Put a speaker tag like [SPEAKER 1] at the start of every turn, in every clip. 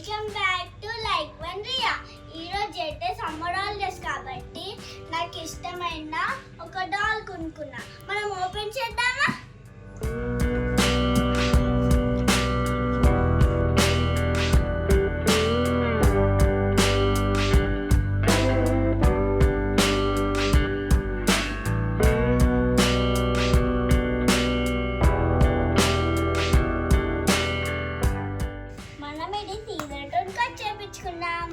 [SPEAKER 1] Welcome back to like one Riya. ఈరోజు అయితే summer holidays కాబట్టి నాకు ఇష్టమైన ఒక డాల్ కొనుక్కున్నా. మనం ఓపెన్ చేద్దామా? మనం ఇది సీజర్ కట్ చేయించుకున్నాం.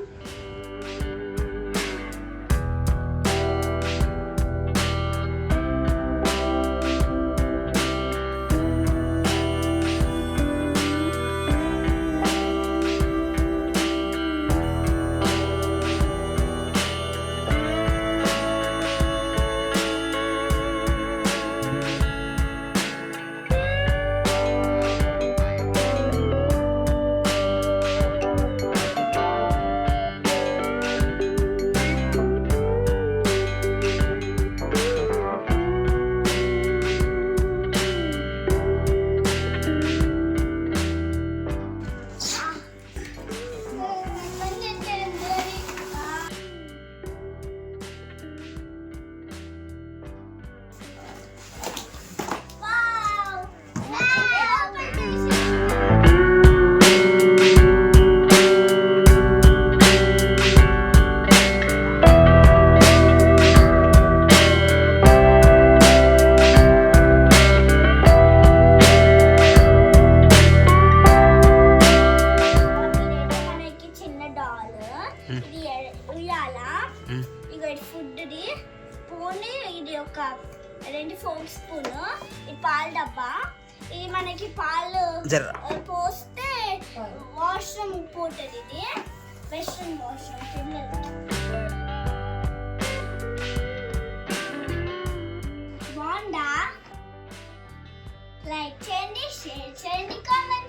[SPEAKER 1] ఫుడ్ది స్పూన్, ఇది ఒక 2 ఫోర్క్ స్పూన్, ఇది పాల డబ్బా. ఇది మనకి పాలు పోస్తే వాష్రూమ్ పోతుంది. ఇది వెస్ట్రన్ వాష్రూమ్ పిల్లలకి. బాగుందా? లైక్ చేయండి, షేర్ చేయండి, కామెంట్